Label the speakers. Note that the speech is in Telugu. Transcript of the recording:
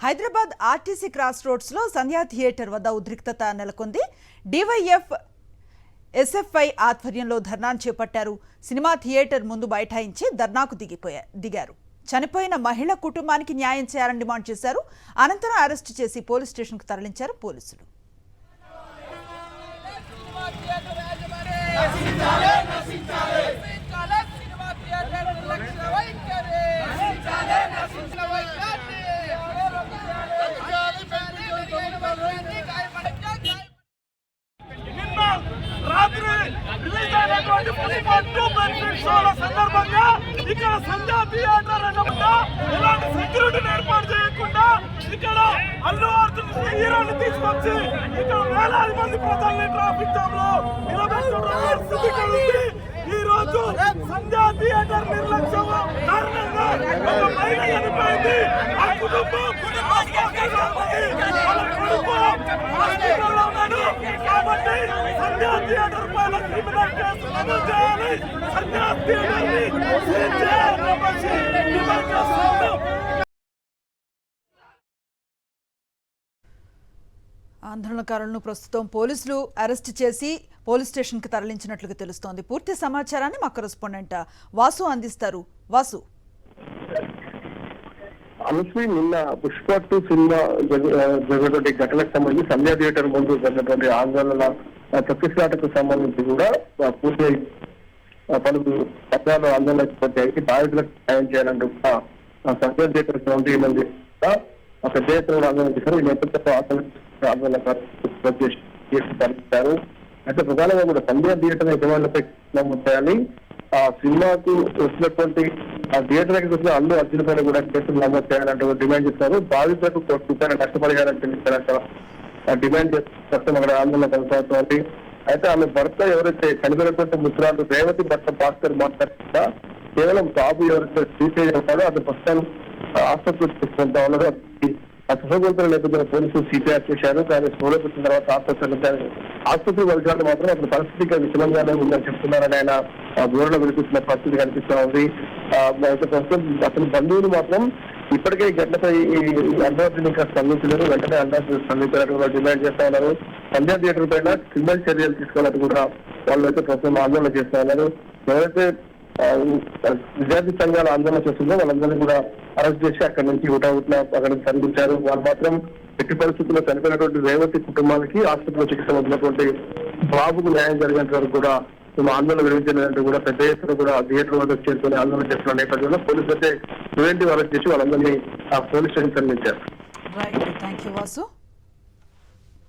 Speaker 1: హైదరాబాద్ ఆర్టీసీ క్రాస్ రోడ్స్ లో సంధ్యా థియేటర్ వద్ద ఉద్రిక్తత నెలకొంది. డివైఎఫ్ ఎస్ఎఫ్ఐ ఆధ్వర్యంలో ధర్నాను చేపట్టారు. సినిమా థియేటర్ ముందు బైఠాయించి ధర్నాకు దిగారు. చనిపోయిన మహిళ కుటుంబానికి న్యాయం చేయాలని డిమాండ్ చేశారు. అనంతరం అరెస్టు చేసి పోలీస్ స్టేషన్కు తరలించారు పోలీసులు.
Speaker 2: సందర్భంగా ఇక్కడ సంధ్యా థియేటర్ ఎలాంటి సెక్యూరిటీ ఏర్పాటు చేయకుండా ఇక్కడ అల్లు అర్జున్ హీరోని తీసుకొచ్చి ఇక్కడ వేలాది మంది ప్రజల్ని ట్రాఫిక్ జామ్ లో నిలబెట్టుకున్న పరిస్థితి ఉంది. ఈ రోజు సంధ్యా థియేటర్ నిర్లక్ష్యం కారణంగా ఒక మహిళ చనిపోయింది. ఆ కుటుంబం కాబట్టి సంధ్యా థియేటర్ పైన క్రిమినల్ కేసు నమోదు చేయాలి. సంధ్యా థియేటర్
Speaker 1: ఆందోళనకారులను ప్రస్తుతం పోలీసులు అరెస్ట్ చేసి పోలీస్ స్టేషన్ కి తరలించినట్లుగా తెలుస్తోంది. పూర్తి సమాచారాన్ని మా కరెస్పాండెంట్ వాసు అందిస్తారు. వాసు,
Speaker 3: అనుశ్రీ, నిన్న పుష్ప 2 సినిమా జరిగినటువంటి ఘటనకు సంబంధించి సంధ్యా థియేటర్ ముందు జరిగినటువంటి ఆందోళన తొక్కిసలాటకు సంబంధించి కూడా పూర్తి పలు పత్రాలు ఆందోళన చేపట్టాయి. బాధితులకు సాయం చేయాలంటూ సంధ్యా థియేటర్ కమిటీ మంది పెద్ద ఎత్తున ఆందోళన చేశారు. ఈ నేపథ్యంలో ఆందోళనకారు అయితే ప్రధానంగా కూడా సంధ్యా థియేటర్ యజమానులపై నమోదు చేయాలి. ఆ సినిమాకు వచ్చినటువంటి ఆ థియేటర్ దగ్గరికి వచ్చిన అల్లు అర్జున్ పైన కూడా కేసులు నమోదు చేయాలంటూ డిమాండ్ చేస్తున్నారు. బాధితులకు ₹1 నష్టపరిహారం చెల్లించాలంట డిమాండ్ చేస్తూ అక్కడ ఆందోళన కొనసాగుతుంది. అయితే ఆమె భర్త ఎవరైతే చనిపోయినటువంటి ముద్రాలు రేవతి భర్త భాస్కర్ మాట్లాడుతుందా కేవలం బాబు ఎవరైతే శ్రీతేజ్ ఉంటాడో అది ప్రస్తుతం ఆసుపత్రి తీసుకుంటా ఉన్నారు. అసహగంతుల నేపథ్యంలో పోలీసులు సిపిఆర్ చేశారు. కానీ స్పృహలోకి వచ్చిన తర్వాత ఆసుపత్రి వర్గాలు మాత్రం అతని పరిస్థితిగా విషమంగానే ఉందని చెప్తున్నారని ఆయన వివరణ వినిపిస్తున్న పరిస్థితి కనిపిస్తూ ఉంది. ప్రస్తుతం అతని బంధువులు మాత్రం ఇప్పటికే ఈ ఘటనపై అల్లు ఇంకా స్పందించలేరు. వెంటనే అల్లు స్పందించాలని డిమాండ్ చేస్తా ఉన్నారు. సంధ్యా థియేటర్ పైన క్రిమినల్ చర్యలు తీసుకోవాలని కూడా వాళ్ళు అయితే ప్రస్తుతం ఆందోళన చేస్తా ఉన్నారు. ఎవరైతే విద్యార్థి సంఘాల ఆందోళన చేస్తుందో వాళ్ళందరినీ కూడా అరెస్ట్ చేసి అక్కడి నుంచి హుటాహుటిన అక్కడ తరలించారు. వాళ్ళు మాత్రం ఎట్టి పరిస్థితుల్లో చనిపోయినటువంటి రేవతి కుటుంబానికి ఆసుపత్రిలో చికిత్స పొందినటువంటి బాబుకు న్యాయం జరిగేంత వరకు కూడా మేము ఆందోళన విరమించినట్టు కూడా పెద్ద ఎత్తున కూడా థియేటర్ వద్ద చేరుకుని ఆందోళన చేస్తున్న నేపథ్యంలో పోలీసులు అయితే ప్రివెంటివ్ అరెస్ట్ చేసి వాళ్ళందరినీ ఆ పోలీస్ స్టేషన్ తరలించారు.